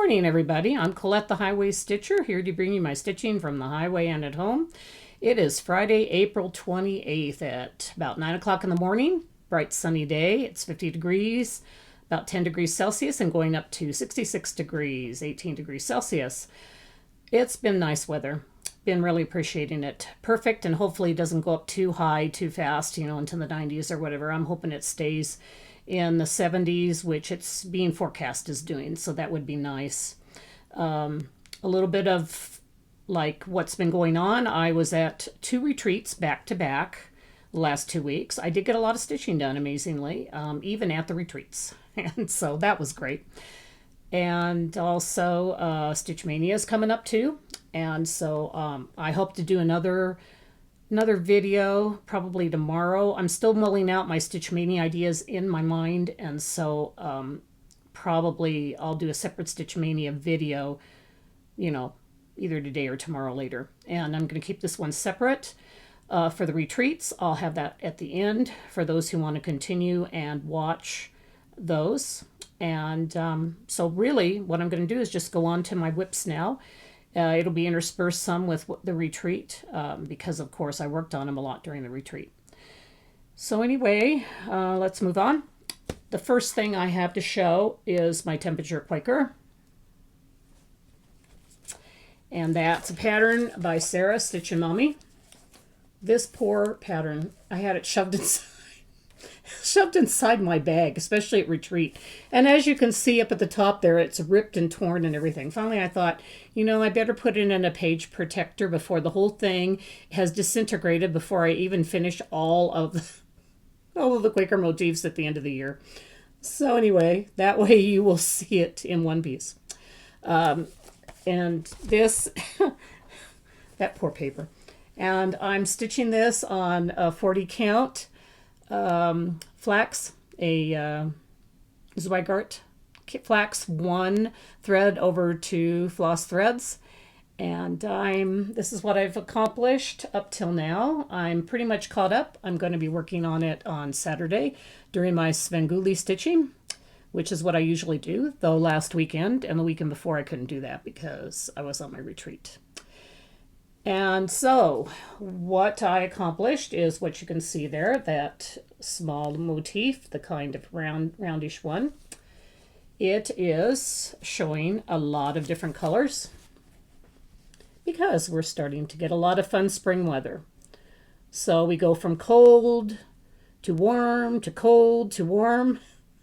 morning, everybody. I'm Colette the Highway Stitcher, here to bring you my stitching from the highway and at home. It is Friday, April 28th at about 9 o'clock in the morning. Bright sunny day. It's 50 degrees, about 10 degrees Celsius, and going up to 66 degrees, 18 degrees Celsius. It's been nice weather. Been really appreciating it. Perfect, and hopefully it doesn't go up too high, too fast, into the 90s or whatever. I'm hoping it stays in the 70s, which it's being forecast is doing, so that would be nice. A little bit of like what's been going on. I was at 2 retreats back to back the last 2 weeks. I did get a lot of stitching done, amazingly, even at the retreats, and so that was great. And also Stitch Mania is coming up too, and so I hope to do another video probably tomorrow. I'm still mulling out my Stitch Mania ideas in my mind, and so probably I'll do a separate Stitch Mania video, either today or tomorrow later. And I'm going to keep this one separate for the retreats. I'll have that at the end for those who want to continue and watch those. And so really what I'm going to do is just go on to my whips now. It'll be interspersed some with the retreat because, of course, I worked on them a lot during the retreat. So anyway, let's move on. The first thing I have to show is my temperature Quaker. And that's a pattern by Sarah Stitch and Mommy. This poor pattern, I had it shoved inside my bag, especially at retreat. And as you can see up at the top there, it's ripped and torn and everything. Finally, I thought, I better put it in a page protector before the whole thing has disintegrated, before I even finish all of the Quaker motifs at the end of the year. So anyway, that way you will see it in one piece. And this, that poor paper. And I'm stitching this on a 40 count. Flax, a Zweigart flax, 1 thread over 2 floss threads, and this is what I've accomplished up till now. I'm pretty much caught up. I'm going to be working on it on Saturday during my Svengoolie stitching, which is what I usually do, though last weekend and the weekend before I couldn't do that because I was on my retreat. And so what I accomplished is what you can see there, that small motif, the kind of roundish one. It is showing a lot of different colors because we're starting to get a lot of fun spring weather. So we go from cold to warm to cold to warm.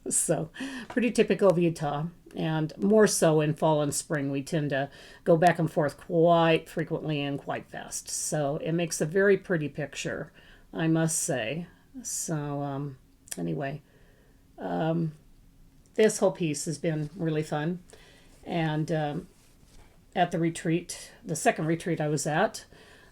So pretty typical of Utah. And more so in fall and spring, we tend to go back and forth quite frequently and quite fast. So it makes a very pretty picture, I must say. So anyway, this whole piece has been really fun. And at the retreat, the second retreat I was at,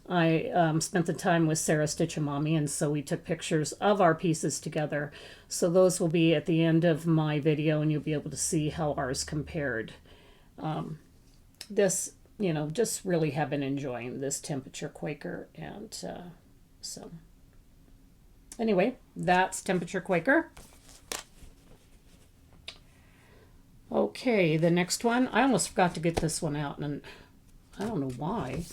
I spent the time with Sarah Stitch and Mommy, and so we took pictures of our pieces together. So those will be at the end of my video, and you'll be able to see how ours compared. Just really have been enjoying this temperature Quaker, and so anyway, that's temperature Quaker. Okay, the next one, I almost forgot to get this one out, and I don't know why.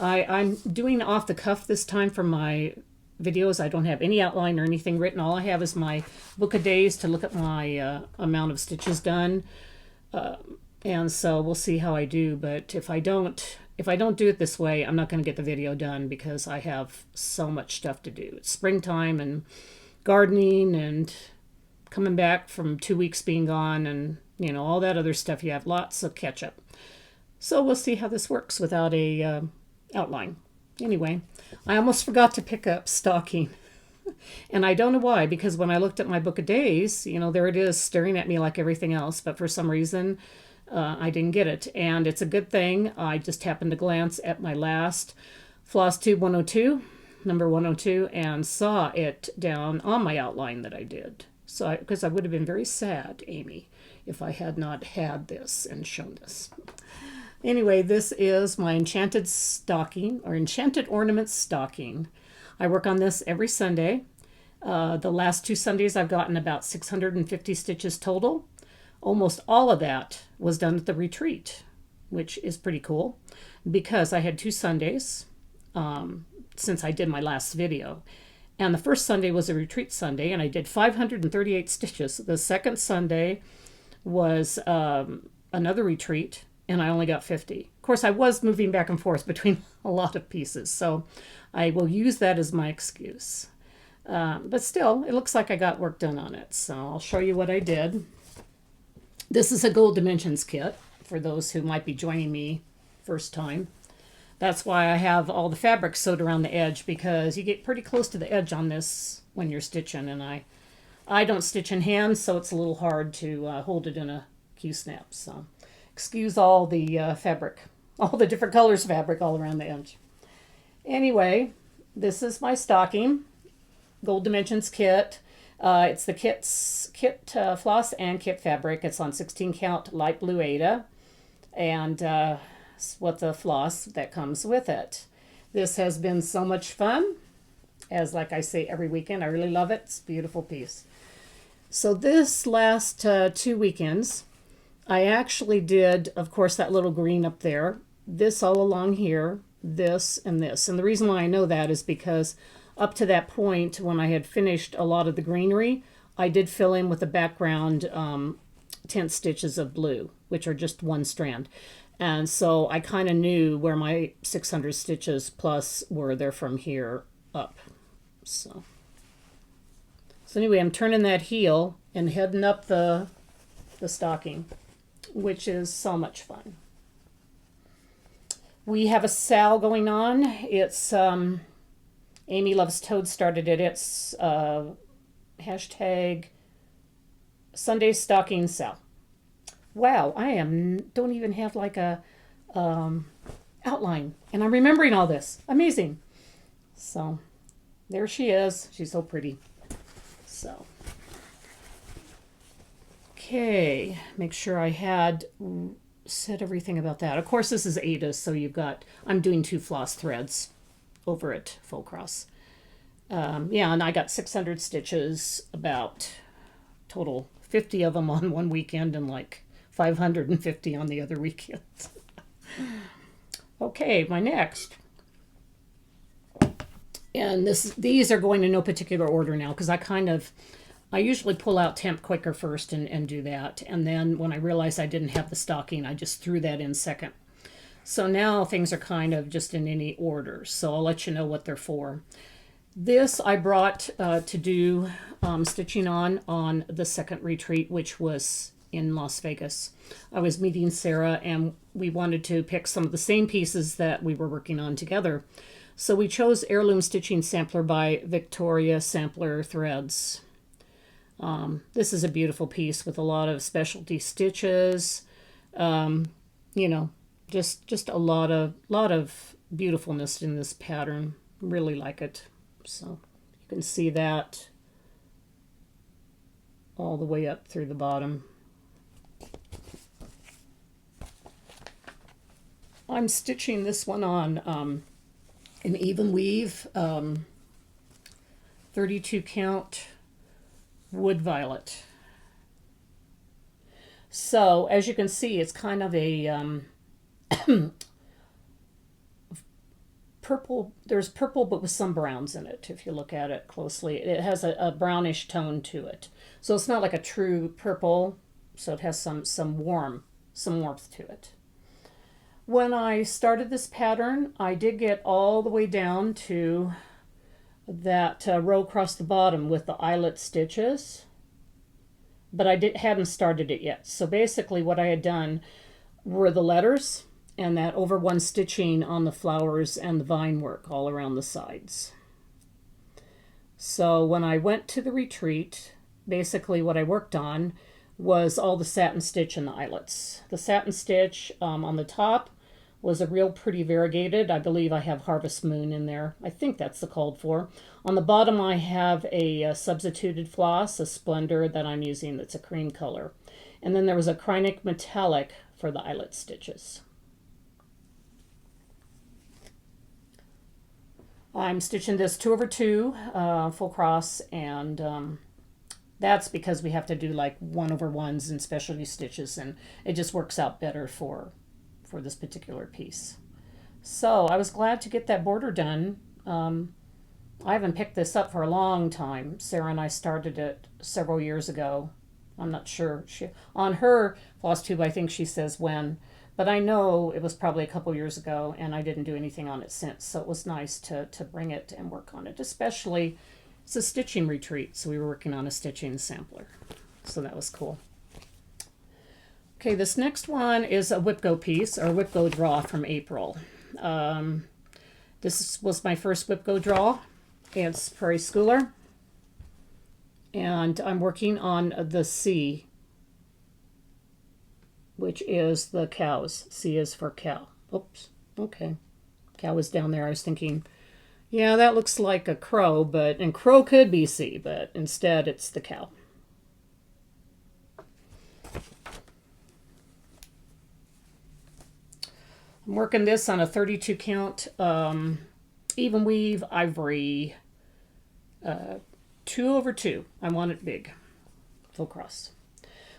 I'm doing off the cuff this time for my videos. I don't have any outline or anything written. All I have is my book of days to look at my amount of stitches done. And so we'll see how I do. But if I don't do it this way, I'm not going to get the video done because I have so much stuff to do. It's springtime and gardening and coming back from 2 weeks being gone and, all that other stuff. You have lots of catch up. So we'll see how this works without a outline. Anyway, I almost forgot to pick up stocking. And I don't know why, because when I looked at my book of days, there it is staring at me like everything else. But for some reason, I didn't get it. And it's a good thing. I just happened to glance at my last Floss Tube 102, number 102, and saw it down on my outline that I did. So because I would have been very sad, Amy, if I had not had this and shown this. Anyway, this is my Enchanted Stocking, or Enchanted Ornaments Stocking. I work on this every Sunday. The last 2 Sundays I've gotten about 650 stitches total. Almost all of that was done at the retreat, which is pretty cool because I had 2 Sundays since I did my last video. And the first Sunday was a retreat Sunday, and I did 538 stitches. The second Sunday was another retreat, and I only got 50. Of course, I was moving back and forth between a lot of pieces, so I will use that as my excuse. But still, it looks like I got work done on it, so I'll show you what I did. This is a Gold Dimensions kit for those who might be joining me first time. That's why I have all the fabric sewed around the edge, because you get pretty close to the edge on this when you're stitching, and I don't stitch in hand, so it's a little hard to hold it in a Q-snap. So excuse all the fabric, all the different colors of fabric all around the edge. Anyway, this is my stocking, Gold Dimensions kit. It's the kit floss and kit fabric. It's on 16 count light blue Aida, and what the floss that comes with it. This has been so much fun, as like I say every weekend. I really love it. It's a beautiful piece. So this last 2 weekends, I actually did, of course, that little green up there, this all along here, this and this. And the reason why I know that is because up to that point, when I had finished a lot of the greenery, I did fill in with the background 10 stitches of blue, which are just one strand. And so I kind of knew where my 600 stitches plus were. They're from here up. So anyway, I'm turning that heel and heading up the stocking, which is so much fun. We have a sale going on. It's Amy Loves Toad started it. It's hashtag Sunday Stocking Sale. Wow, I don't even have like a outline, and I'm remembering all this. Amazing. So there she is. She's so pretty. So okay, make sure I had said everything about that. Of course, this is Ada's, so I'm doing 2 floss threads over at Full Cross. Yeah, and I got 600 stitches, about total 50 of them on one weekend and like 550 on the other weekend. Okay, my next. And these are going in no particular order now, because I usually pull out temp Quaker first and do that. And then when I realized I didn't have the stocking, I just threw that in second. So now things are kind of just in any order. So I'll let you know what they're for. This I brought to do stitching on the second retreat, which was in Las Vegas. I was meeting Sarah, and we wanted to pick some of the same pieces that we were working on together. So we chose Heirloom Stitching Sampler by Victoria Sampler Threads. This is a beautiful piece with a lot of specialty stitches. You know, just a lot of beautifulness in this pattern. Really like it. So you can see that all the way up through the bottom. I'm stitching this one on an even weave 32 count wood violet. So as you can see, it's kind of a purple. There's purple but with some browns in it. If you look at it closely, it has a brownish tone to it. So it's not like a true purple, so it has some warmth to it. When I started this pattern, I did get all the way down to that row across the bottom with the eyelet stitches, but I hadn't started it yet. So basically what I had done were the letters and that over one stitching on the flowers and the vine work all around the sides. So when I went to the retreat, basically what I worked on was all the satin stitch and the eyelets. The satin stitch on the top was a real pretty variegated. I believe I have Harvest Moon in there. I think that's the called for. On the bottom I have a substituted floss, a Splendor that I'm using that's a cream color. And then there was a Krynic Metallic for the eyelet stitches. I'm stitching this 2 over 2 full cross, and that's because we have to do like 1/1s and specialty stitches, and it just works out better for this particular piece. So I was glad to get that border done. I haven't picked this up for a long time. Sarah and I started it several years ago. I'm not sure. On her floss tube, I think she says when, but I know it was probably a couple years ago, and I didn't do anything on it since. So it was nice to bring it and work on it, especially it's a stitching retreat. So we were working on a stitching sampler. So that was cool. Okay, this next one is a Whipco piece, or Whipco draw from April. This was my first Whipco draw. It's Prairie Schooler. And I'm working on the C, which is the cows. C is for cow. Oops, okay. Cow is down there. I was thinking, yeah, that looks like a crow, and crow could be C, but instead it's the cow. I'm working this on a 32 count even weave ivory 2/2. I want it big, full cross.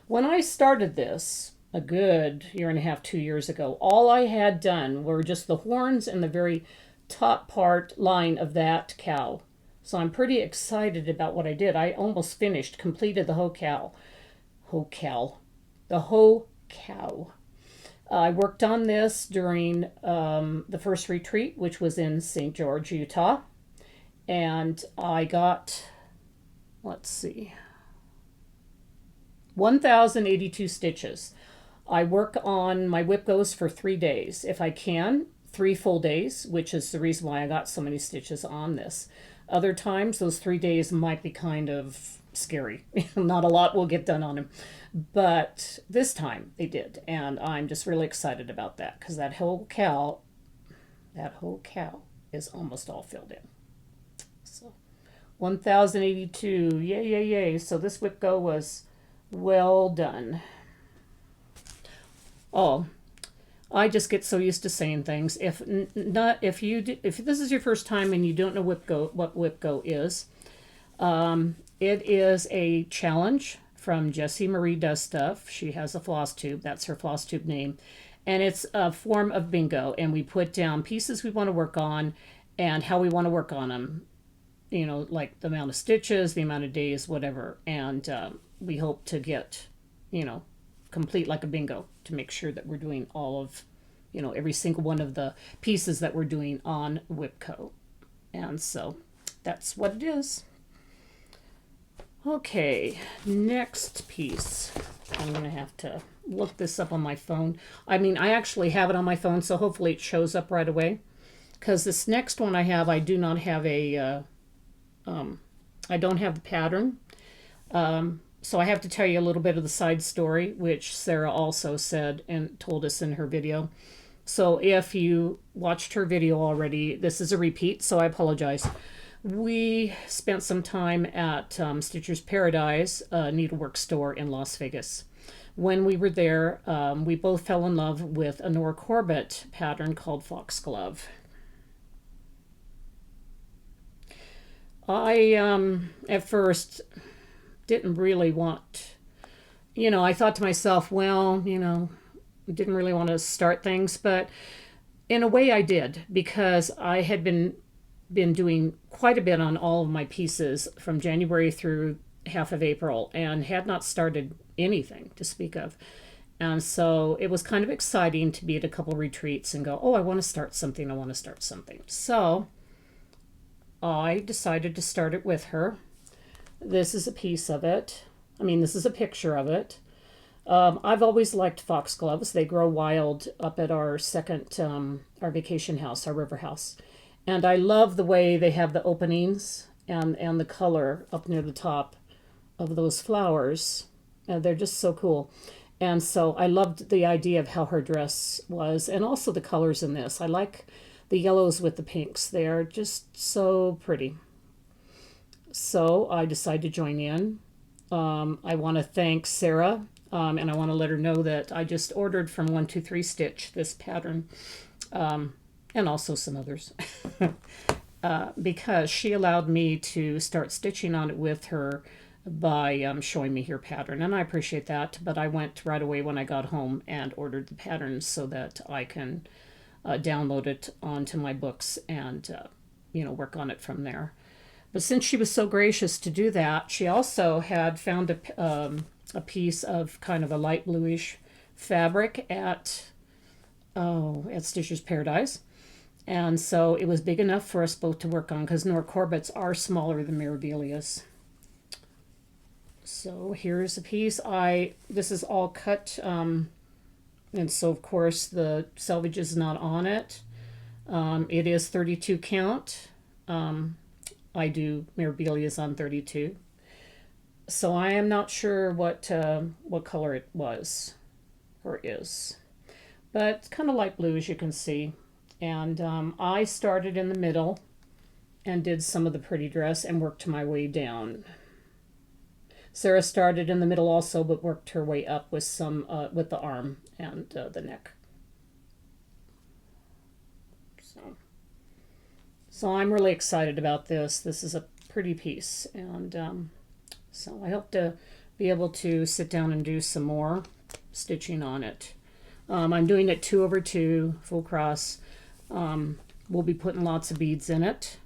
When I started this a good year and a half, 2 years ago, all I had done were just the horns and the very top part line of that cow. So I'm pretty excited about what I did. I almost finished, completed the whole cow. The whole cow. I worked on this during the first retreat, which was in St. George, Utah. And I got, let's see, 1,082 stitches. I work on my Whipcos for 3 days. If I can, 3 full days, which is the reason why I got so many stitches on this. Other times, those 3 days might be kind of scary. Not a lot will get done on them. But this time they did, and I'm just really excited about that because that whole cow is almost all filled in. So 1,082, yay, yay, yay. So this Whipco was well done. Oh, I just get so used to saying things. If this is your first time and you don't know what Whipco is, it is a challenge from Jessie Marie Does Stuff. She has a floss tube. That's her floss tube name. And it's a form of bingo. And we put down pieces we want to work on and how we want to work on them. You know, like the amount of stitches, the amount of days, whatever. And we hope to get, complete like a bingo to make sure that we're doing all of, every single one of the pieces that we're doing on Whipco. And so that's what it is. Okay, next piece. I'm going to have to look this up on my phone. I mean, I actually have it on my phone, so hopefully it shows up right away. Because this next one I have, I do not have I don't have the pattern. So I have to tell you a little bit of the side story, which Sarah also said and told us in her video. So if you watched her video already, this is a repeat, so I apologize. We spent some time at Stitcher's Paradise, a needlework store in Las Vegas. When we were there, we both fell in love with a Nora Corbett pattern called Foxglove. I, at first, didn't really want, I thought to myself, well, didn't really want to start things, but in a way I did, because I had been doing quite a bit on all of my pieces from January through half of April and had not started anything to speak of. And so it was kind of exciting to be at a couple retreats and go, oh, I want to start something. So I decided to start it with her. This is a piece of it. This is a picture of it. I've always liked foxgloves. They grow wild up at our our vacation house, our river house. And I love the way they have the openings and the color up near the top of those flowers. They're just so cool. And so I loved the idea of how her dress was, and also the colors in this. I like the yellows with the pinks. They're just so pretty. So I decided to join in. I want to thank Sarah, and I want to let her know that I just ordered from 123 Stitch this pattern. And also some others, because she allowed me to start stitching on it with her by showing me her pattern, and I appreciate that. But I went right away when I got home and ordered the patterns so that I can download it onto my books and work on it from there. But since she was so gracious to do that, she also had found a piece of kind of a light bluish fabric at Stitcher's Paradise. And so it was big enough for us both to work on because Nora Corbetts are smaller than Mirabilias. So here's a piece. This is all cut, and so of course the selvage is not on it. It is 32 count. I do Mirabilias on 32. So I am not sure what color it was or is, but it's kind of light blue, as you can see. And I started in the middle and did some of the pretty dress and worked my way down. Sarah started in the middle also, but worked her way up with some with the arm and the neck. So I'm really excited about this. This is a pretty piece, and so I hope to be able to sit down and do some more stitching on it. I'm doing it 2/2 full cross. We'll be putting lots of beads in it.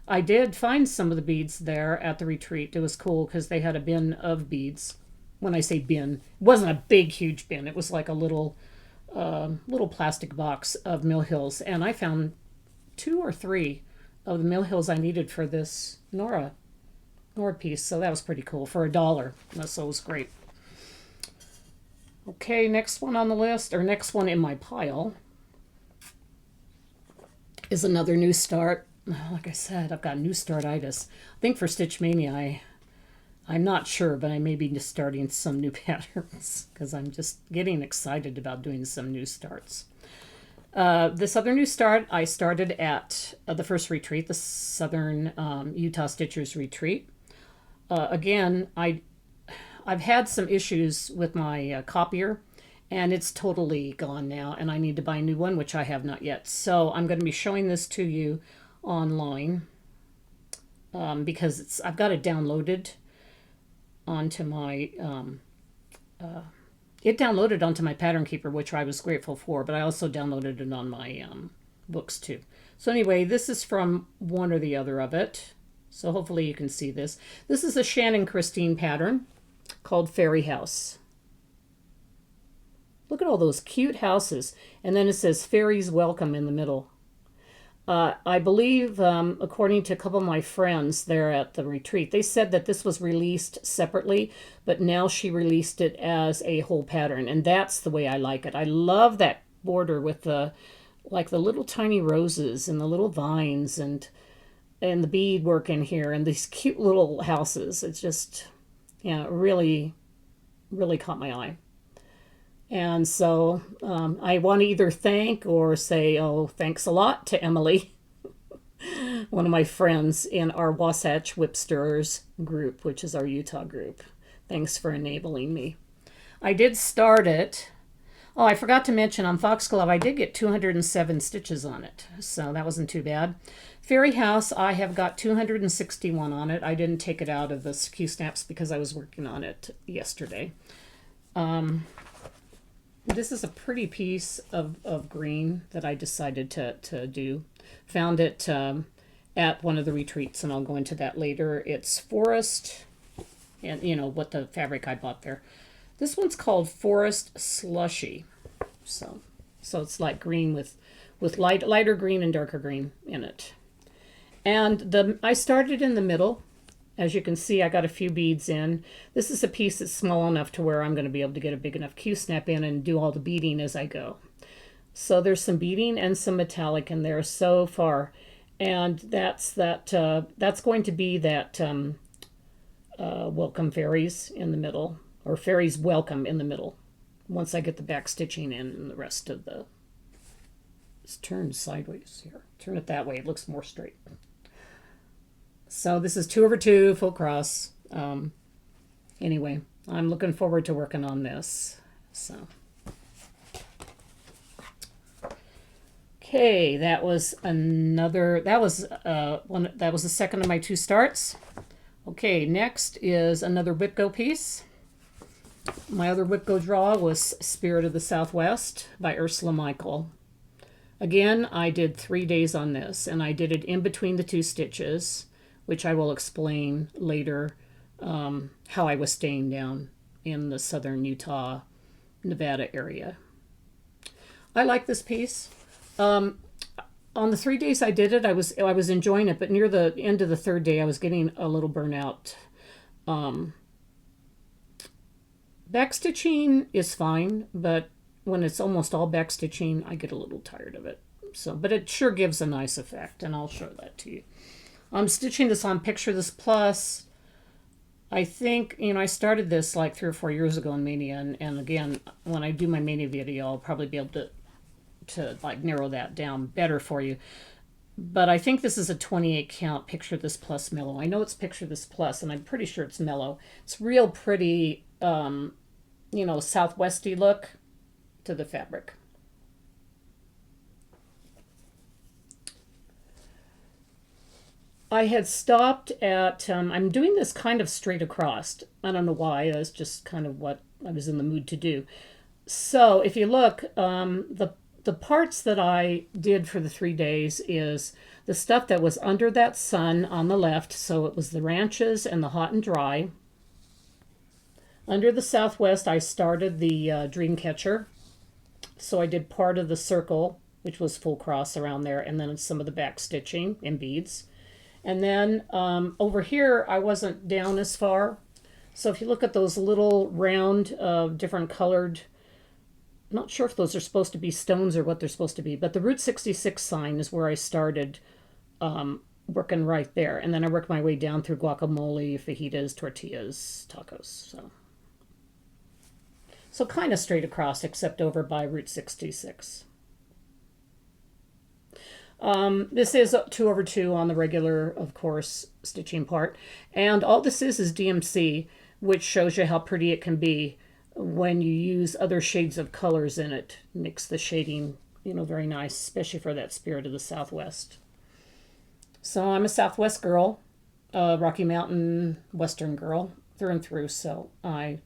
I did find some of the beads there at the retreat. It was cool because they had a bin of beads. When I say bin, it wasn't a big, huge bin. It was like a little plastic box of Mill Hills, and I found 2 or 3 of the Mill Hills I needed for this Nora piece. So that was pretty cool for $1. So it was great. Okay, next one on the list, or next one in my pile, is another new start. Like I said, I've got new start-itis. I think for Stitch Mania, I'm not sure, but I may be just starting some new patterns because I'm just getting excited about doing some new starts. This other new start, I started at the first retreat, the Southern Utah Stitchers Retreat. Again, I've had some issues with my copier, and it's totally gone now, and I need to buy a new one, which I have not yet. So I'm going to be showing this to you online because I've got it downloaded onto my it downloaded onto my Pattern Keeper, which I was grateful for, but I also downloaded it on my books too. So anyway, this is from one or the other of it, so hopefully you can see this. This is a Shannon Christine pattern called Fairy House. Look at all those cute houses, and then it says Fairies Welcome in the middle. I believe, according to a couple of my friends there at the retreat, they said that this was released separately, but now she released it as a whole pattern, and that's the way I like it. I love that border with the little tiny roses and the little vines and the bead work in here and these cute little houses. It's just, really, really caught my eye. And so I want to either thank or say, oh, thanks a lot to Emily, one of my friends in our Wasatch Whipsters group, which is our Utah group. Thanks for enabling me. I did start it. Oh, I forgot to mention on Foxglove, I did get 207 stitches on it, so that wasn't too bad. Fairy House, I have got 261 on it. I didn't take it out of the Q-snaps because I was working on it yesterday. This is a pretty piece of green that I decided to do. Found it at one of the retreats, and I'll go into that later. It's Forest, and what the fabric I bought there. This one's called Forest Slushy. So it's like green with lighter green and darker green in it. And I started in the middle. As you can see, I got a few beads in. This is a piece that's small enough to where I'm going to be able to get a big enough Q-snap in and do all the beading as I go. So there's some beading and some metallic in there so far. And that's going to be that Welcome Fairies in the middle, or Fairies Welcome in the middle, once I get the back stitching in and the rest of the... It's turned sideways here. Turn it that way. It looks more straight. So this is 2/2 full cross. Anyway, I'm looking forward to working on this. So, okay, that was the second of my 2 starts. Okay, next is another Whitgo piece. My other Whitgo draw was Spirit of the Southwest by Ursula Michael. Again, I did 3 days on this, and I did it in between the two stitches, which I will explain later how I was staying down in the southern Utah, Nevada area. I like this piece. On the 3 days I did it, I was enjoying it, but near the end of the third day, I was getting a little burnout. Backstitching is fine, but when it's almost all backstitching, I get a little tired of it. So, but it sure gives a nice effect, and I'll show that to you. I'm stitching this on Picture This Plus. I think, I started this like 3 or 4 years ago in Mania, and again, when I do my Mania video, I'll probably be able to like narrow that down better for you. But I think this is a 28 count Picture This Plus mellow. I know it's Picture This Plus, and I'm pretty sure it's mellow. It's real pretty, southwesty look to the fabric. I had stopped at, I'm doing this kind of straight across. I don't know why, that's just kind of what I was in the mood to do. So if you look, the parts that I did for the 3 days is the stuff that was under that sun on the left. So it was the ranches and the hot and dry. Under the southwest, I started the dream catcher. So I did part of the circle, which was full cross around there, and then some of the back stitching and beads. And then over here, I wasn't down as far. So if you look at those little round, different colored, I'm not sure if those are supposed to be stones or what they're supposed to be, but the Route 66 sign is where I started working right there. And then I worked my way down through guacamole, fajitas, tortillas, tacos. So kind of straight across, except over by Route 66. This is 2/2 on the regular, of course, stitching part. And all this is DMC, which shows you how pretty it can be when you use other shades of colors in it. Makes the shading, very nice, especially for that Spirit of the Southwest. So I'm a Southwest girl, Rocky Mountain Western girl through and through. So I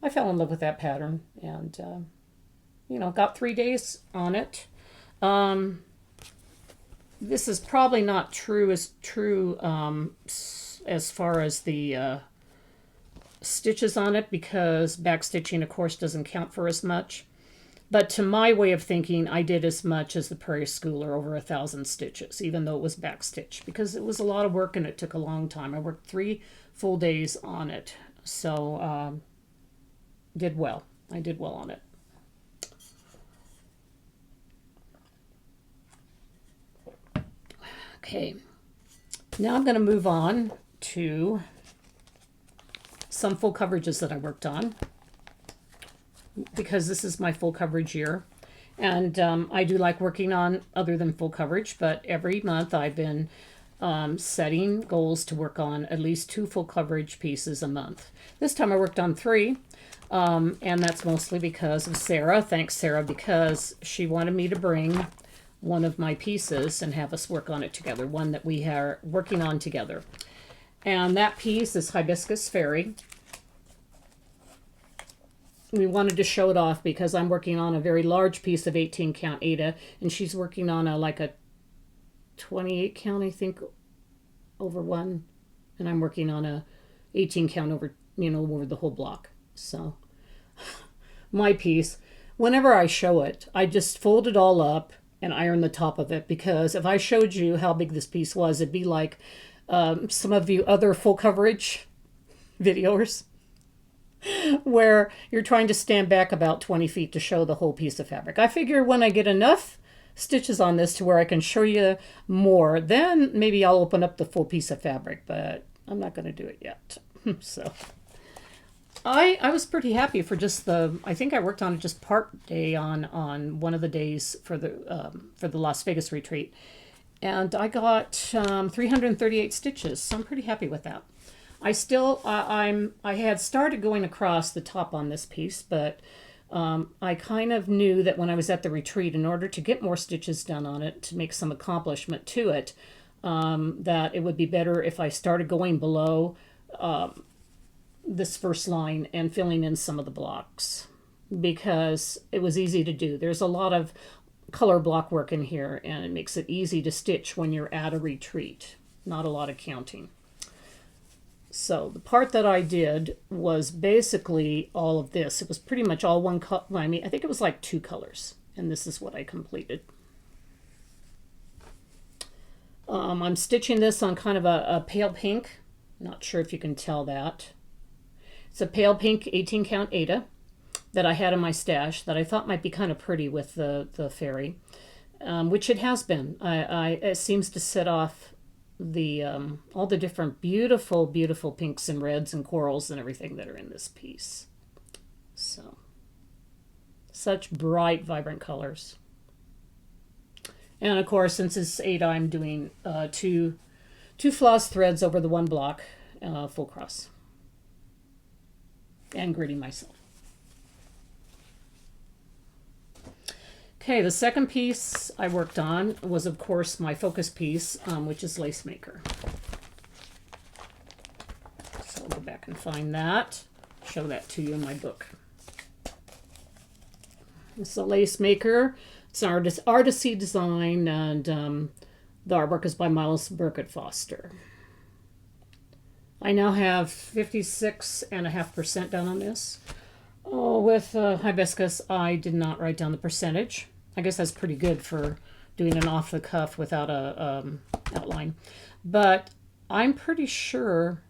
fell in love with that pattern and, got 3 days on it. This is probably not true as far as the stitches on it, because backstitching, of course, doesn't count for as much. But to my way of thinking, I did as much as the Prairie Schooler, over 1,000 stitches, even though it was backstitch, because it was a lot of work and it took a long time. I worked 3 full days on it, so did well. I did well on it. Okay, now I'm going to move on to some full coverages that I worked on, because this is my full coverage year. And I do like working on other than full coverage, but every month I've been setting goals to work on at least 2 full coverage pieces a month. This time I worked on 3, and that's mostly because of Sarah. Thanks, Sarah, because she wanted me to bring one of my pieces and have us work on it together, one that we are working on together. And that piece is Hibiscus Fairy. We wanted to show it off because I'm working on a very large piece of 18 count Ada, and she's working on a 28 count, I think, over 1, and I'm working on a 18 count over, over the whole block. So my piece, whenever I show it, I just fold it all up and iron the top of it, because if I showed you how big this piece was, it'd be like some of you other full coverage videos where you're trying to stand back about 20 feet to show the whole piece of fabric. I figure when I get enough stitches on this to where I can show you more, then maybe I'll open up the full piece of fabric, but I'm not going to do it yet. So I was pretty happy for just I think I worked on it just part day on one of the days for the Las Vegas retreat. And I got 338 stitches, so I'm pretty happy with that. I had started going across the top on this piece, but I kind of knew that when I was at the retreat, in order to get more stitches done on it, to make some accomplishment to it, that it would be better if I started going below this first line and filling in some of the blocks because it was easy to do. There's a lot of color block work in here, and it makes it easy to stitch when you're at a retreat. Not a lot of counting. So the part that I did was basically all of this. It was pretty much all one color. I mean, I think it was like 2 colors, and this is what I completed. I'm stitching this on kind of a pale pink. Not sure if you can tell that. It's a pale pink 18 count Aida that I had in my stash that I thought might be kind of pretty with the fairy, which it has been. It seems to set off the all the different beautiful pinks and reds and corals and everything that are in this piece. So such bright, vibrant colors. And of course, since it's Aida, I'm doing two floss threads over the one block, full cross, and gridding myself. Okay, the second piece I worked on was, of course, my focus piece, which is Lacemaker. So I'll go back and find that, show that to you in my book. It's a Lacemaker. It's an artisy design, and the artwork is by Miles Burkett Foster. I now have 56.5% done on this. Oh, with Hibiscus, I did not write down the percentage. I guess that's pretty good for doing an off the cuff without a outline. But I'm pretty sure,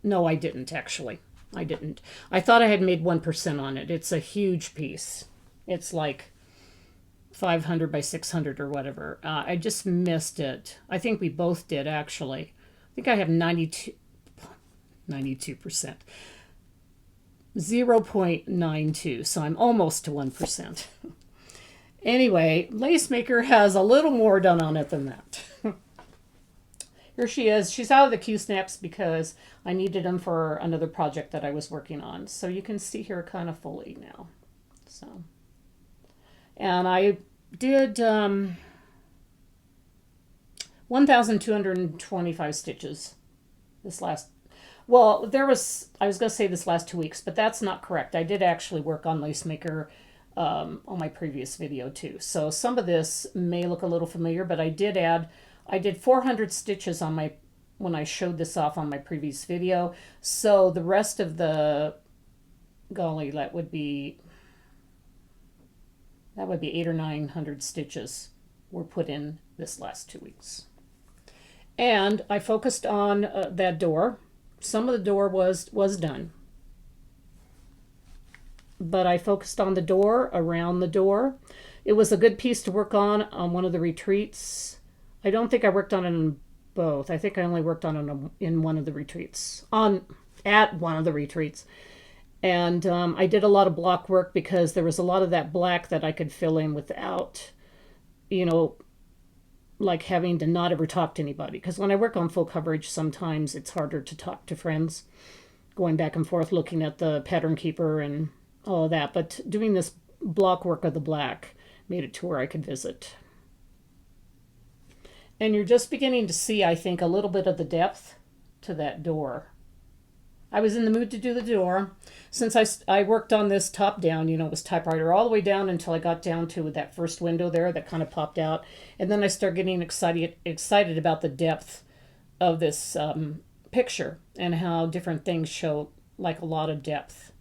no, I didn't actually. I didn't. I thought I had made 1% on it. It's a huge piece. It's like 500 by 600 or whatever. I just missed it. I think we both did actually. I think I have 92%. 0.92, so I'm almost to 1%. Anyway, Lacemaker has a little more done on it than that. Here she is. She's out of the Q-snaps because I needed them for another project that I was working on. So you can see her kind of fully now. So, and I did 1,225 stitches this last. Well, I was going to say this last 2 weeks, but that's not correct. I did actually work on Lacemaker on my previous video too. So some of this may look a little familiar, but I did 400 stitches on when I showed this off on my previous video. So the rest of the, golly, that would be 800 or 900 stitches were put in this last 2 weeks. And I focused on that door. Some of the door was done. But I focused on the door, around the door. It was a good piece to work on one of the retreats. I don't think I worked on it in both. I think I only worked on it in one of the retreats. At one of the retreats. And I did a lot of block work because there was a lot of that black that I could fill in without, like having to not ever talk to anybody. Because when I work on full coverage, sometimes it's harder to talk to friends, going back and forth, looking at the pattern keeper and all of that. But doing this block work of the black made it to where I could visit. And you're just beginning to see, I think, a little bit of the depth to that door. I was in the mood to do the door. Since I worked on this top down, it was typewriter all the way down until I got down to that first window there that kind of popped out. And then I started getting excited about the depth of this picture and how different things show like a lot of depth.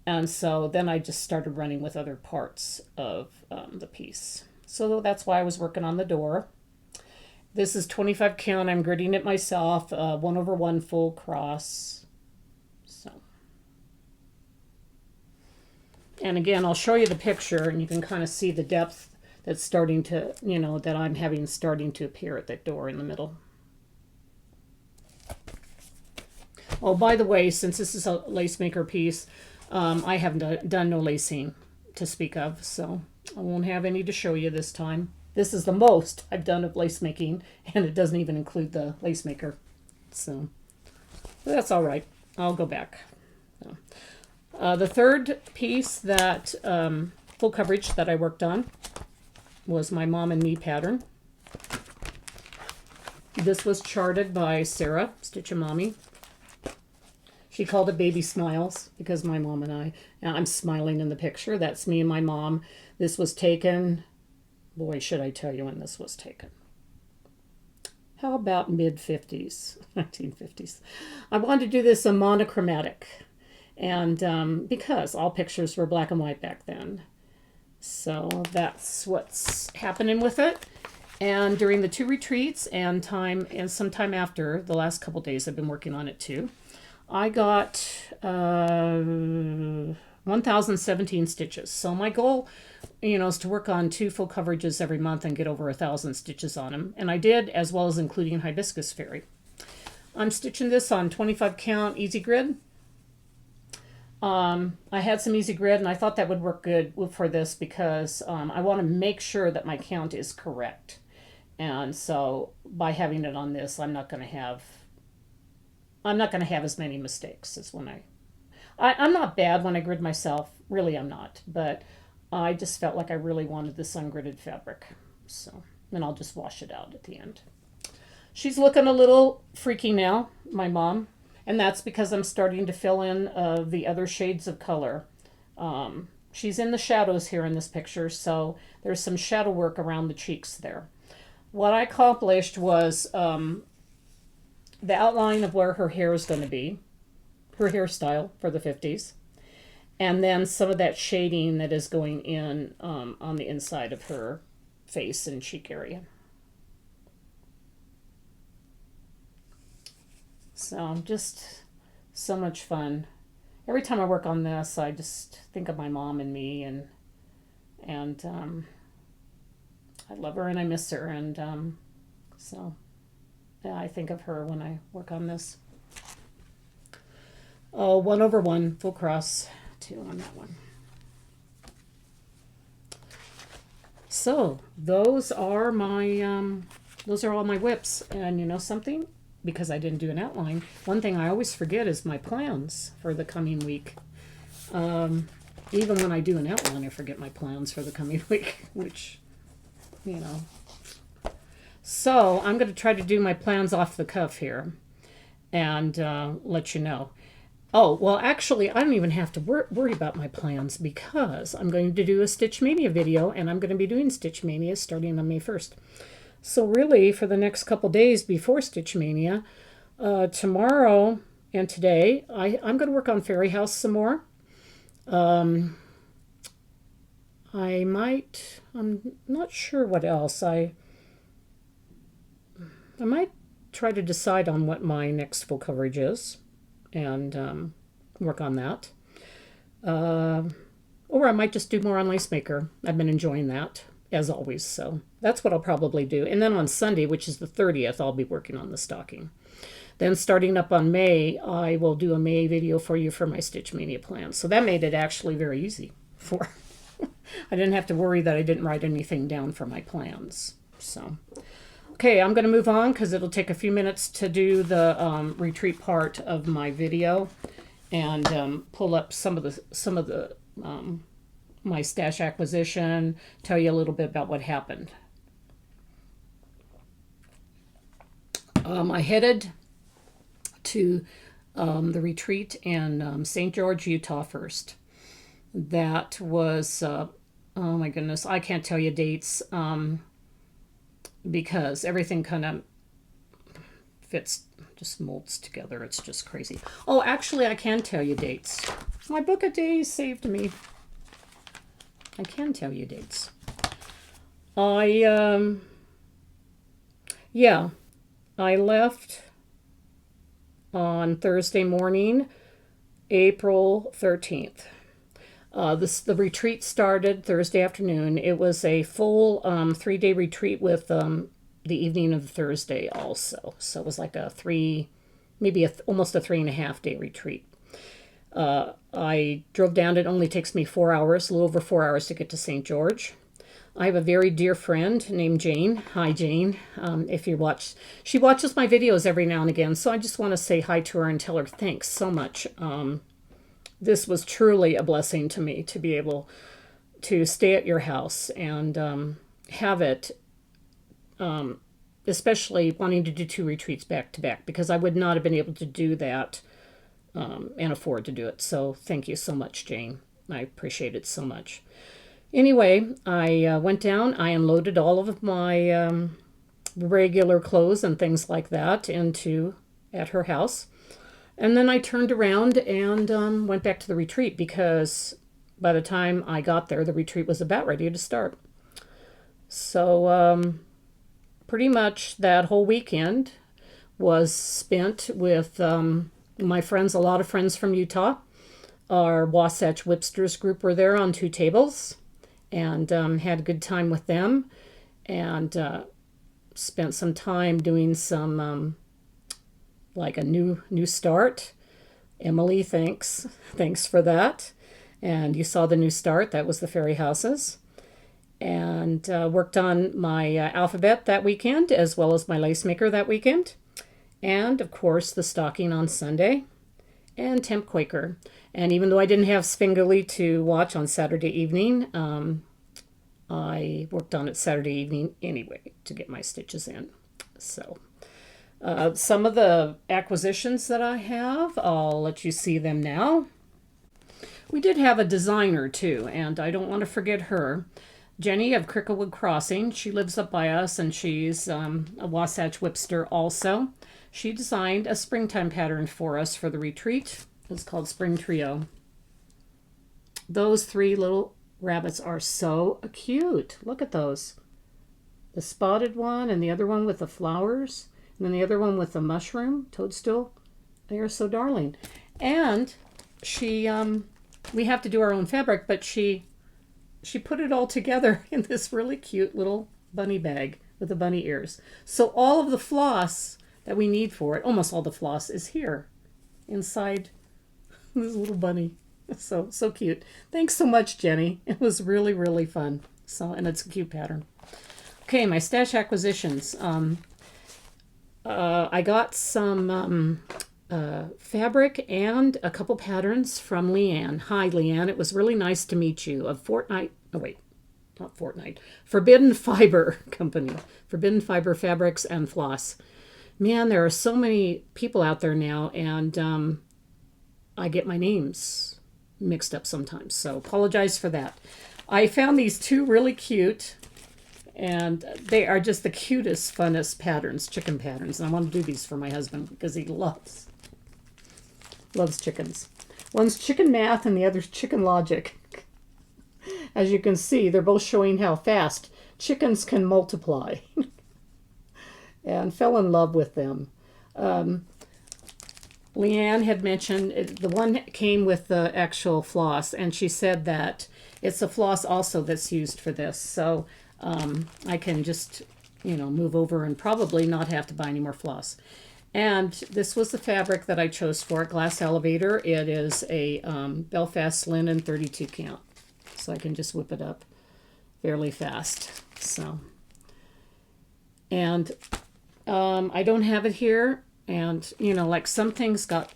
And so then I just started running with other parts of the piece. So that's why I was working on the door. This is 25 count. I'm gridding it myself, 1/1 full cross. And again, I'll show you the picture and you can kind of see the depth that's starting to, that I'm having starting to appear at that door in the middle. Oh, by the way, since this is a Lacemaker piece, I haven't done no lacing to speak of, so I won't have any to show you this time. This is the most I've done of lace making, and it doesn't even include the Lacemaker. So that's all right. I'll go back. So. The third piece that full coverage that I worked on was my Mom and Me pattern. This was charted by Sarah, Stitch and Mommy. She called it Baby Smiles because my mom and I'm smiling in the picture. That's me and my mom. This was taken, boy, should I tell you when this was taken? How about mid-50s, 1950s? I wanted to do this in monochromatic, and because all pictures were black and white back then. So that's what's happening with it. And during the 2 retreats and sometime after, the last couple days I've been working on it too, I got 1,017 stitches. So my goal, is to work on 2 full coverages every month and get over 1,000 stitches on them. And I did, as well as including Hibiscus Fairy. I'm stitching this on 25 count easy grid. I had some easy grid and I thought that would work good for this because I want to make sure that my count is correct. And so by having it on this, I'm not going to have as many mistakes as when I'm not bad when I grid myself. Really, I'm not. But I just felt like I really wanted this ungridded fabric. So then I'll just wash it out at the end. She's looking a little freaky now, my mom. And that's because I'm starting to fill in the other shades of color. She's in the shadows here in this picture, so there's some shadow work around the cheeks there. What I accomplished was the outline of where her hair is going to be, her hairstyle for the 50s, and then some of that shading that is going in on the inside of her face and cheek area. So just so much fun. Every time I work on this, I just think of my mom and me, and I love her and I miss her, and so yeah, I think of her when I work on this. Oh, 1/1 full cross 2 on that one. So those are all my whips, and you know something? Because I didn't do an outline, one thing I always forget is my plans for the coming week. Even when I do an outline, I forget my plans for the coming week, which, So I'm going to try to do my plans off the cuff here and let you know. Oh, well, actually, I don't even have to worry about my plans because I'm going to do a Stitch Mania video, and I'm going to be doing Stitch Mania starting on May 1st. So really, for the next couple days before Stitch Mania, tomorrow and today, I'm going to work on Fairy House some more. I'm not sure what else. I might try to decide on what my next full coverage is and work on that. Or I might just do more on Lacemaker. I've been enjoying that, as always, so that's what I'll probably do. And then on Sunday, which is the 30th, I'll be working on the stocking. Then starting up on May, I will do a May video for you for my Stitch Mania plans. So that made it actually very easy for I didn't have to worry that I didn't write anything down for my plans. So okay, I'm going to move on because it'll take a few minutes to do the retreat part of my video and pull up some of the my stash acquisition, tell you a little bit about what happened. I headed to the retreat in St. George, Utah first. That was, oh my goodness, I can't tell you dates because everything kind of fits, just molds together. It's just crazy. Oh, actually, I can tell you dates. My book of days saved me. I can tell you dates. I left on Thursday morning, April 13th. The retreat started Thursday afternoon. It was a full 3-day retreat with the evening of Thursday also. So it was like a almost a 3.5-day retreat. I drove down. It only takes me 4 hours, a little over 4 hours to get to St. George. I have a very dear friend named Jane. Hi, Jane. If you watch, she watches my videos every now and again, so I just want to say hi to her and tell her thanks so much. This was truly a blessing to me to be able to stay at your house and have it, especially wanting to do 2 retreats back to back, because I would not have been able to do that and afford to do it. So thank you so much, Jane. I appreciate it so much. Anyway, I went down. I unloaded all of my regular clothes and things like that into at her house. And then I turned around and went back to the retreat because by the time I got there, the retreat was about ready to start. So pretty much that whole weekend was spent with my friends, a lot of friends from Utah. Our Wasatch Whipsters group were there on 2 tables and had a good time with them and spent some time doing some like a new start. Emily, thanks for that. And you saw the new start. That was the fairy houses. And worked on my alphabet that weekend as well as my Lacemaker that weekend. And of course the stocking on Sunday and Temp Quaker. And even though I didn't have Spingly to watch on Saturday evening, I worked on it Saturday evening anyway to get my stitches in. So some of the acquisitions that I have, I'll let you see them now. We did have a designer too, and I don't want to forget her. Jenny of Cricklewood Crossing. She lives up by us, and she's a Wasatch Whipster also. She designed a springtime pattern for us for the retreat. It's called Spring Trio. Those 3 little rabbits are so cute. Look at those. The spotted one and the other one with the flowers. And then the other one with the mushroom, toadstool. They are so darling. And she, we have to do our own fabric, but she put it all together in this really cute little bunny bag with the bunny ears. So all of the floss that we need for it, almost all the floss, is here inside this little bunny. So cute. Thanks so much, Jenny. It was really, really fun. So, and it's a cute pattern. Okay, my stash acquisitions. I got some fabric and a couple patterns from Leanne. Hi, Leanne. It was really nice to meet you. Of Fortnite. Oh, wait. Not Fortnite. Forbidden Fiber Company. Forbidden Fiber Fabrics and Floss. Man, there are so many people out there now, and I get my names mixed up sometimes. So apologize for that. I found these 2 really cute, and they are just the cutest, funnest patterns, chicken patterns. And I want to do these for my husband because he loves chickens. One's chicken math and the other's chicken logic. As you can see, they're both showing how fast chickens can multiply. And fell in love with them. Leanne had mentioned the one came with the actual floss, and she said that it's a floss also that's used for this. So I can just, move over and probably not have to buy any more floss. And this was the fabric that I chose for it, Glass Elevator. It is a Belfast linen 32 count. So I can just whip it up fairly fast. So, and I don't have it here. And, like some things got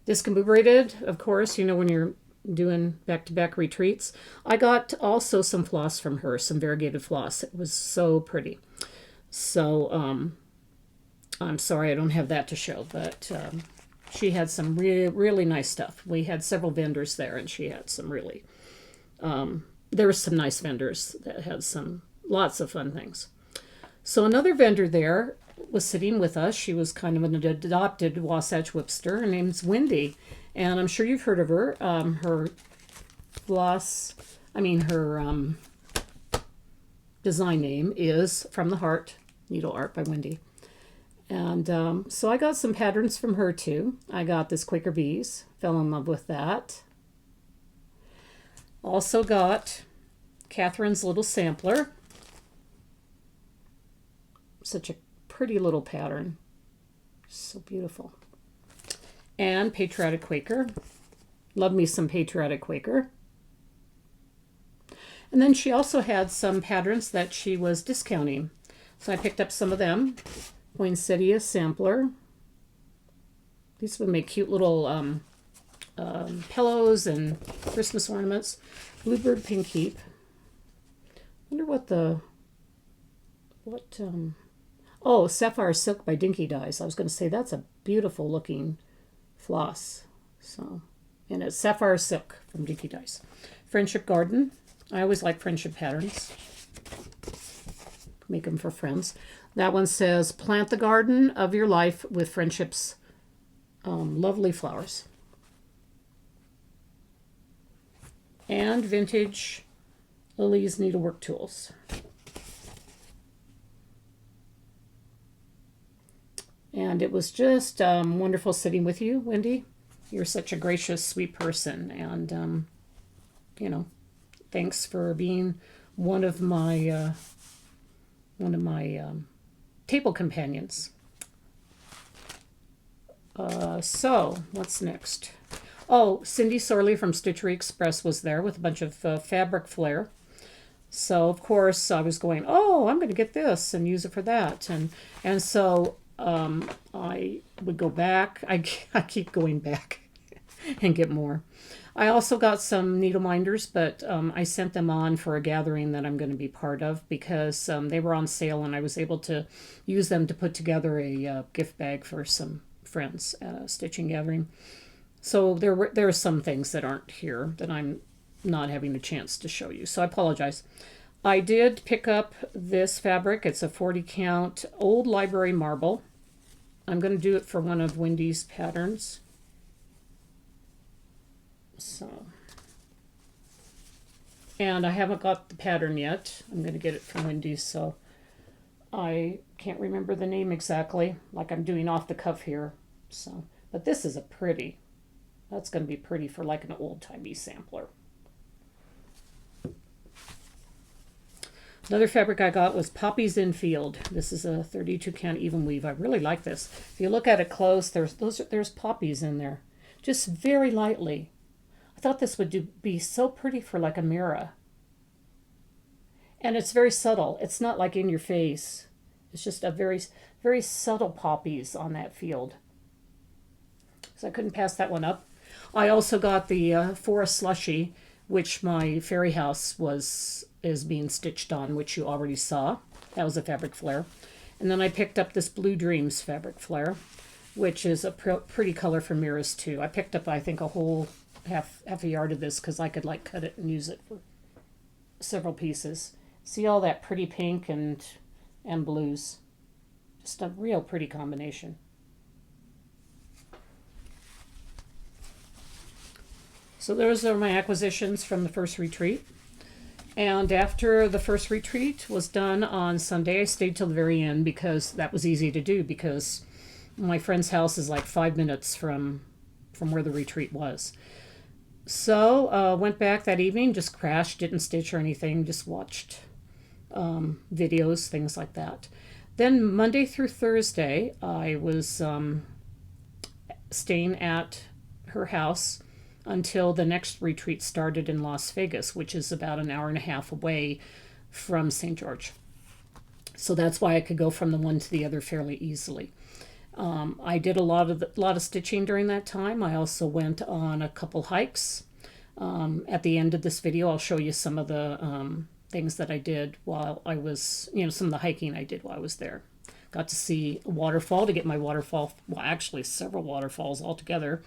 discombobulated, of course, when you're doing back-to-back retreats. I got also some floss from her, some variegated floss. It was so pretty. So, I'm sorry I don't have that to show, but she had some really nice stuff. We had several vendors there, and she had some really, there were some nice vendors that had some lots of fun things. So another vendor there was sitting with us. She was kind of an adopted Wasatch Whipster. Her name's Wendy, and I'm sure you've heard of her. Her design name is From the Heart Needle Art by Wendy. And so I got some patterns from her too. I got this Quaker Bees, fell in love with that. Also got Catherine's Little Sampler. Such a pretty little pattern. So beautiful. And Patriotic Quaker. Love me some Patriotic Quaker. And then she also had some patterns that she was discounting. So I picked up some of them. Poinsettia Sampler. These would make cute little pillows and Christmas ornaments. Bluebird Pink Heap. Wonder oh, Sapphire Silk by Dinky Dyes. I was going to say that's a beautiful looking Floss. So, and it's Sapphire Silk from Dinky Dice. Friendship Garden. I always like friendship patterns. Make them for friends. That one says, plant the garden of your life with friendship's lovely flowers. And vintage Lily's needlework tools. And it was just wonderful sitting with you, Wendy. You're such a gracious, sweet person. And, you know, thanks for being one of my table companions. So, what's next? Oh, Cindy Sorley from Stitchery Express was there with a bunch of fabric flair. So, of course, I was going, oh, I'm going to get this and use it for that. And so I would go back. I keep going back and get more. I also got some needle minders, but I sent them on for a gathering that I'm going to be part of because they were on sale and I was able to use them to put together a gift bag for some friends at a stitching gathering. So there are some things that aren't here that I'm not having a chance to show you. So I apologize. I did pick up this fabric. It's a 40 count old library marble. I'm going to do it for one of Wendy's patterns. So, and I haven't got the pattern yet. I'm going to get it from Wendy's, so I can't remember the name exactly, like I'm doing off the cuff here. So, but this is a pretty. That's going to be pretty for like an old-timey sampler. Another fabric I got was Poppies in Field. This is a 32 count even weave. I really like this. If you look at it close, there's poppies in there, just very lightly. I thought this would be so pretty for like a mirror. And it's very subtle. It's not like in your face. It's just a very, very subtle poppies on that field. So I couldn't pass that one up. I also got the Forest Slushy, which my fairy house is being stitched on, which you already saw. That was a fabric flare. And then I picked up this Blue Dreams fabric flare, which is a pretty color for mirrors too. I picked up, I think, a whole half a yard of this because I could like cut it and use it for several pieces. See all that pretty pink and blues. Just a real pretty combination. So those are my acquisitions from the first retreat. And after the first retreat was done on Sunday, I stayed till the very end because that was easy to do because my friend's house is like 5 minutes from where the retreat was. So went back that evening, just crashed, didn't stitch or anything, just watched videos, things like that. Then Monday through Thursday, I was staying at her house until the next retreat started in Las Vegas, which is about an hour and a half away from St. George. So that's why I could go from the one to the other fairly easily. I did a lot of stitching during that time. I also went on a couple hikes. At the end of this video, I'll show you some of the things that I did while I was, some of the hiking I did while I was there. Got to see a waterfall to get my waterfall, well, actually several waterfalls altogether,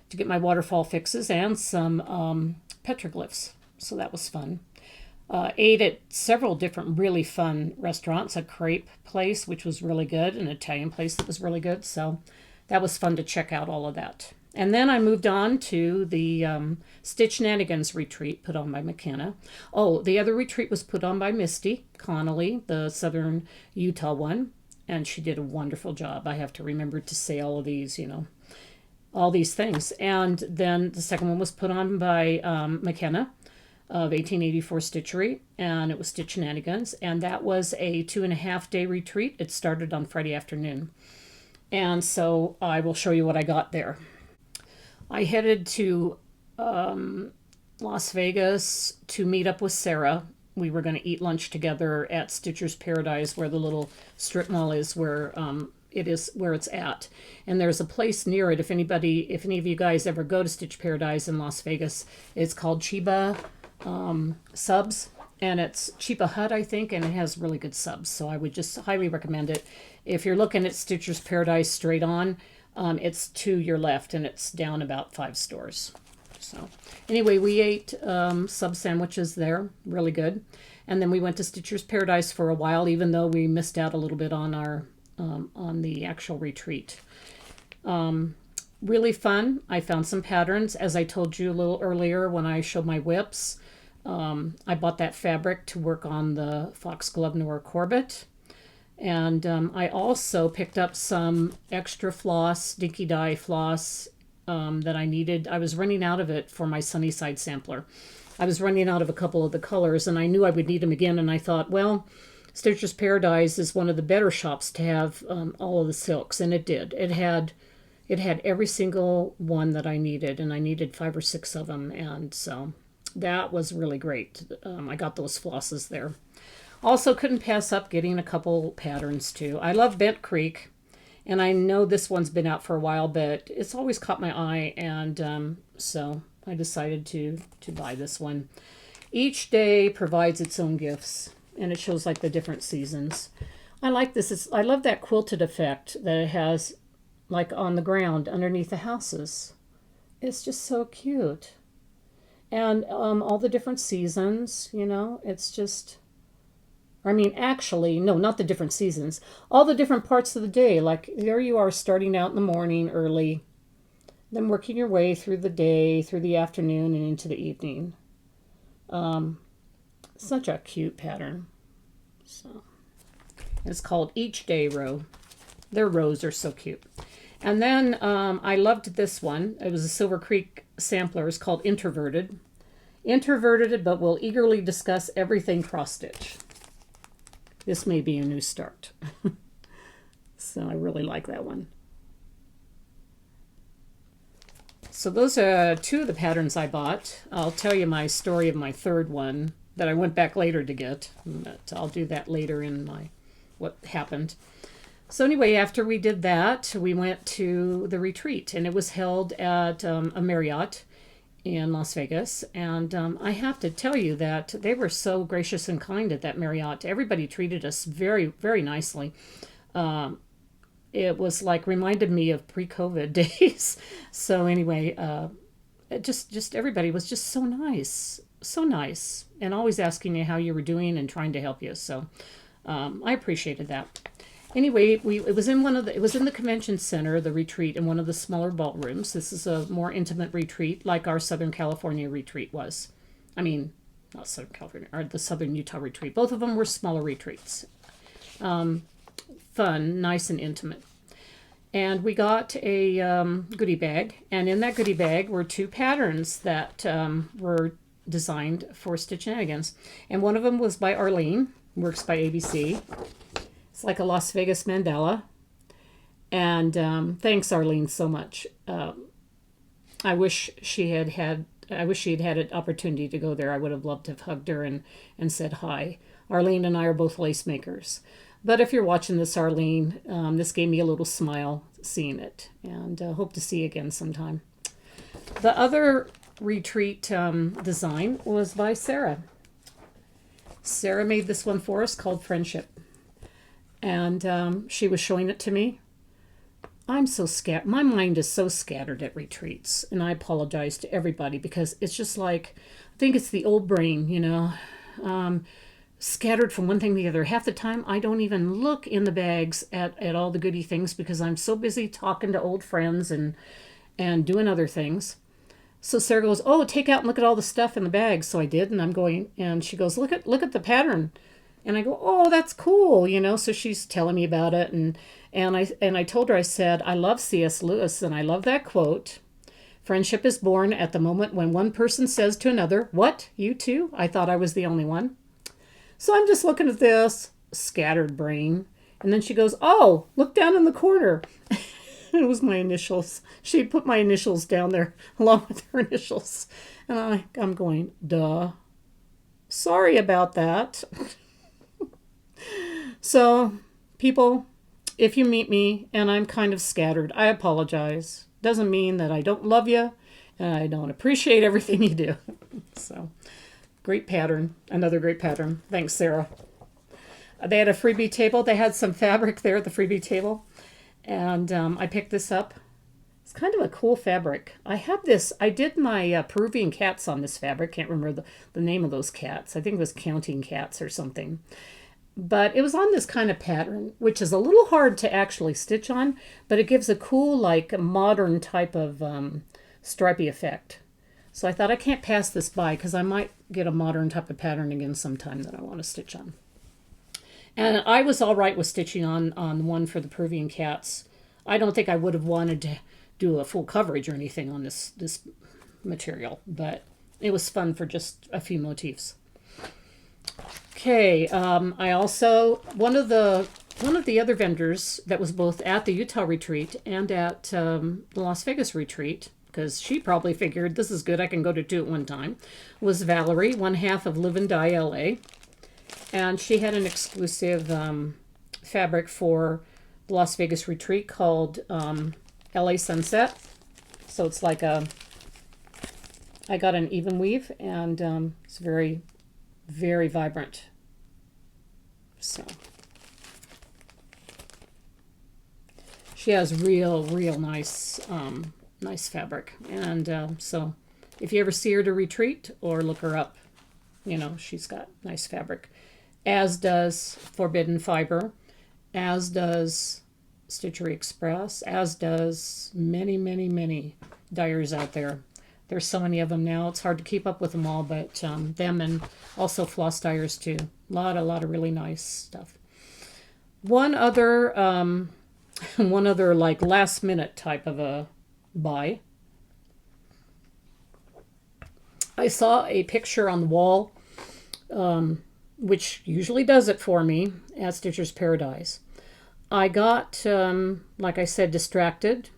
to get my waterfall fixes and some petroglyphs. So that was fun. Ate at several different really fun restaurants, a crepe place, which was really good, an Italian place that was really good. So that was fun to check out all of that. And then I moved on to the Stitch-nanigans retreat put on by McKenna. Oh, the other retreat was put on by Misty Connolly, the Southern Utah one. And she did a wonderful job. I have to remember to say all of these, all these things. And then the second one was put on by McKenna of 1884 Stitchery, and it was Stitch-nanigans, and that was a 2.5 day retreat. It started on Friday afternoon. And so I will show you what I got there. I headed to Las Vegas to meet up with Sarah. We were going to eat lunch together at Stitcher's Paradise, where the little strip mall is, where it's at. And there's a place near it. If any of you guys ever go to Stitch Paradise in Las Vegas, it's called Chiba Subs, and it's Chiba Hut, I think, and it has really good subs. So I would just highly recommend it. If you're looking at Stitcher's Paradise straight on, It's to your left, and it's down about 5 stores. So anyway, we ate sub sandwiches there, really good. And then we went to Stitcher's Paradise for a while, even though we missed out a little bit on our on the actual retreat. Really fun. I found some patterns, as I told you a little earlier when I showed my whips. I bought that fabric to work on the Foxglove Nora Corbett. And I also picked up some extra floss, dinky dye floss that I needed. I was running out of it for my Sunnyside sampler. I was running out of a couple of the colors, and I knew I would need them again. And I thought, well, Stitcher's Paradise is one of the better shops to have all of the silks, and it did. It had every single one that I needed, and I needed 5 or 6 of them, and so that was really great. I got those flosses there. Also couldn't pass up getting a couple patterns too. I love Bent Creek, and I know this one's been out for a while, but it's always caught my eye, and so I decided to buy this one. Each day provides its own gifts, and it shows like the different seasons. I like this. I love that quilted effect that it has, like on the ground underneath the houses. It's just so cute. And all the different seasons, you know, it's just, I mean, actually, no, not the different seasons, all the different parts of the day. Like there you are starting out in the morning early, then working your way through the day, through the afternoon, and into the evening. Such a cute pattern. So it's called Each Day Row. Their rows are so cute. And then I loved this one. It was a Silver Creek sampler. It's called Introverted. Introverted, but will eagerly discuss everything cross-stitch. This may be a new start. So I really like that one. So those are 2 of the patterns I bought. I'll tell you my story of my 3rd one that I went back later to get. But I'll do that later in my what happened. So anyway, after we did that, we went to the retreat, and it was held at a Marriott in Las Vegas. And I have to tell you that they were so gracious and kind at that Marriott. Everybody treated us very, very nicely. It was like reminded me of pre-COVID days. So anyway, just everybody was just so nice, and always asking you how you were doing and trying to help you. So I appreciated that. Anyway, it was in the convention center, the retreat, in one of the smaller ballrooms. This is a more intimate retreat, like our Southern California retreat was. I mean, not Southern California, or the Southern Utah retreat. Both of them were smaller retreats. Fun, nice, and intimate. And we got a goodie bag, and in that goodie bag were 2 patterns that were designed for Stitchenanigans. And one of them was by Arlene, works by ABC. It's like a Las Vegas mandala. And thanks, Arlene, so much. I wish she had had an opportunity to go there. I would have loved to have hugged her and said hi. Arlene and I are both lace makers. But if you're watching this, Arlene, this gave me a little smile seeing it. And hope to see you again sometime. The other retreat design was by Sarah. Sarah made this one for us called Friendship. And she was showing it to me. I'm so scattered. My mind is so scattered at retreats. And I apologize to everybody because it's just like, I think it's the old brain, you know, scattered from one thing to the other. Half the time, I don't even look in the bags at all the goodie things because I'm so busy talking to old friends and doing other things. So Sarah goes, oh, take out and look at all the stuff in the bags. So I did, and I'm going, and she goes, look at the pattern. And I go, oh, that's cool, you know. So she's telling me about it, and I told her, I said, I love C.S. Lewis, and I love that quote. Friendship is born at the moment when one person says to another, what, you too? I thought I was the only one. So I'm just looking at this scattered brain, and then she goes, oh, look down in the corner. It was my initials. She put my initials down there along with her initials, and I'm going, duh. Sorry about that. So, people, if you meet me and I'm kind of scattered, I apologize. Doesn't mean that I don't love you and I don't appreciate everything you do. So, great pattern. Another great pattern. Thanks, Sarah. They had a freebie table. They had some fabric there at the freebie table. And I picked this up It's kind of a cool fabric. I have this, I did my Peruvian cats on this fabric. Can't remember the name of those cats. I think it was Counting Cats or something. But it was on this kind of pattern, which is a little hard to actually stitch on, but it gives a cool, like, modern type of stripy effect. So I thought I can't pass this by because I might get a modern type of pattern again sometime that I want to stitch on. And I was all right with stitching on one for the Peruvian cats. I don't think I would have wanted to do a full coverage or anything on this material, but it was fun for just a few motifs. Okay, I also one of the other vendors that was both at the Utah retreat and at the Las Vegas retreat, because she probably figured this is good, I can go to two at one time, was Valerie, one half of Live and Die LA, and she had an exclusive fabric for the Las Vegas retreat called LA Sunset. So it's like I got an even weave, and it's very, very vibrant. So she has real nice nice fabric, and so if you ever see her to retreat or look her up, you know, she's got nice fabric, as does Forbidden Fiber, as does Stitchery Express, as does many dyers out there. There's so many of them now, it's hard to keep up with them all, but them and also Floss dyers too. A lot of really nice stuff. One other like last minute type of a buy. I saw a picture on the wall, which usually does it for me at Stitcher's Paradise. I got, like I said, distracted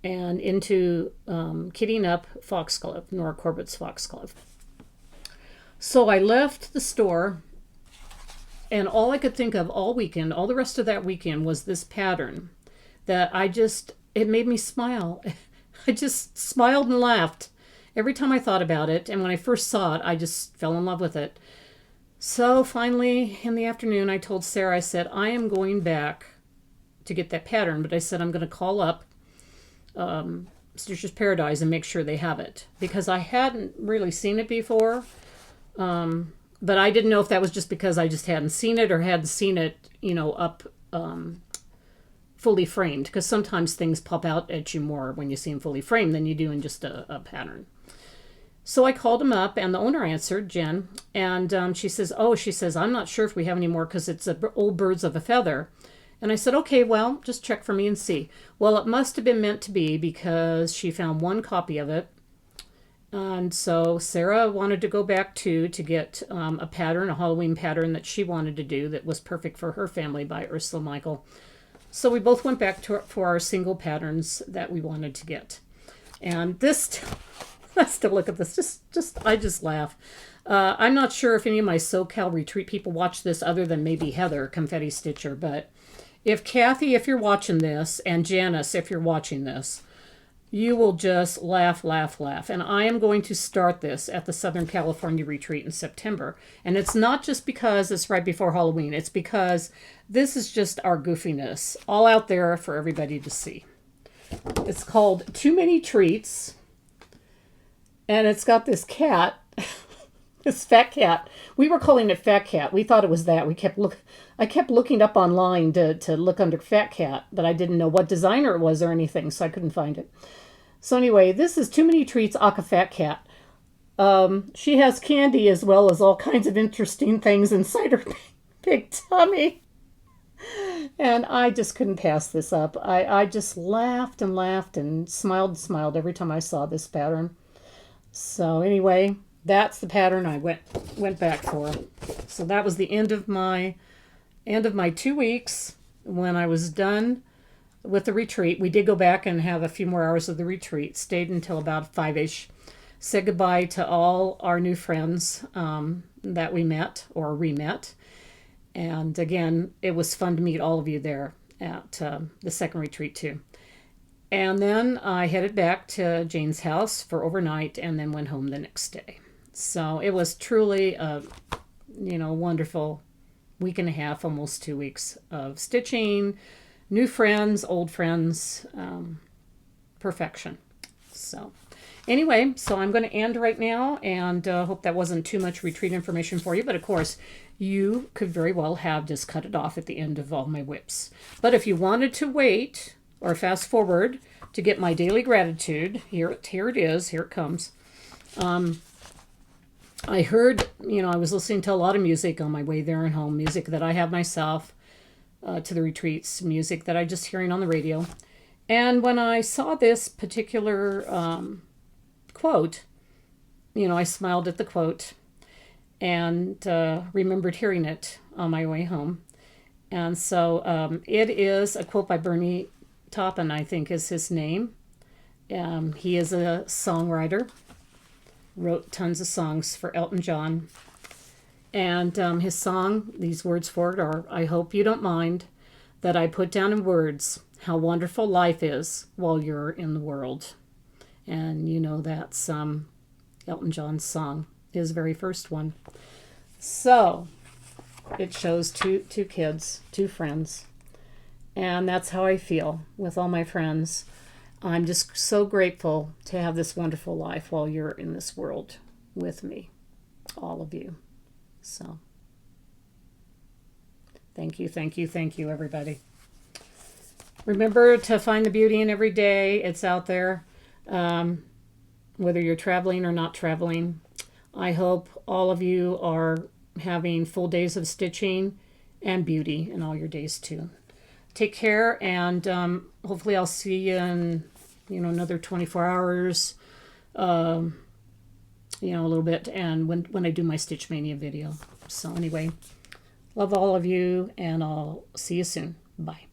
and into kitting up Foxglove, Nora Corbett's Foxglove. So I left the store, and all I could think of all weekend, all the rest of that weekend, was this pattern that it made me smile. I just smiled and laughed every time I thought about it, and when I first saw it, I just fell in love with it. So finally, in the afternoon, I told Sarah, I said, I am going back to get that pattern, but I said I'm going to call up Stitcher's Paradise and make sure they have it, because I hadn't really seen it before, but I didn't know if that was just because I just hadn't seen it or hadn't seen it, you know, up fully framed, because sometimes things pop out at you more when you see them fully framed than you do in just a pattern. So I called him up, and the owner answered, Jen, and she says, I'm not sure if we have any more because it's old birds of a feather. And I said, okay, well, just check for me and see. Well, it must have been meant to be, because she found one copy of it. And so Sarah wanted to go back to get a pattern, a Halloween pattern that she wanted to do that was perfect for her family by Ursula Michael. So we both went back for our single patterns that we wanted to get. And this, I still look at this, I just laugh. I'm not sure if any of my SoCal retreat people watch this other than maybe Heather, Confetti Stitcher, but if Kathy, if you're watching this, and Janice, if you're watching this, you will just laugh. And I am going to start this at the Southern California retreat in September. And it's not just because it's right before Halloween. It's because this is just our goofiness all out there for everybody to see. It's called Too Many Treats. And it's got this cat, this fat cat. We were calling it Fat Cat. We thought it was that. I kept looking up online to look under Fat Cat, but I didn't know what designer it was or anything, so I couldn't find it. So anyway, this is Too Many Treats Aka Fat Cat. She has candy as well as all kinds of interesting things inside her big tummy. And I just couldn't pass this up. I just laughed and smiled every time I saw this pattern. So anyway, that's the pattern I went back for. So that was the end of my 2 weeks. When I was done with the retreat, we did go back and have a few more hours of the retreat, stayed until about 5-ish, said goodbye to all our new friends that we met or re-met. And again, it was fun to meet all of you there at the second retreat too. And then I headed back to Jane's house for overnight and then went home the next day. So it was truly a wonderful week and a half, almost 2 weeks of stitching, new friends, old friends. perfection. So anyway, so I'm going to end right now, and hope that wasn't too much retreat information for you. But of course, you could very well have just cut it off at the end of all my whips. But if you wanted to wait or fast forward to get my daily gratitude, here it is. Here it comes. I heard, I was listening to a lot of music on my way there and home, music that I have myself to the retreats, music that I just hearing on the radio. And when I saw this particular quote, I smiled at the quote and remembered hearing it on my way home. And so it is a quote by Bernie Taupin, I think is his name. He is a songwriter, wrote tons of songs for Elton John. And his song, these words for it are, I hope you don't mind that I put down in words how wonderful life is while you're in the world. And that's Elton John's song, his very first one. So it shows two kids, two friends. And that's how I feel with all my friends. I'm just so grateful to have this wonderful life while you're in this world with me, all of you. So thank you, everybody. Remember to find the beauty in every day. It's out there, whether you're traveling or not traveling. I hope all of you are having full days of stitching and beauty in all your days too. Take care, and hopefully I'll see you in another 24 hours, a little bit, and when I do my Stitch Mania video. So anyway, love all of you, and I'll see you soon. Bye.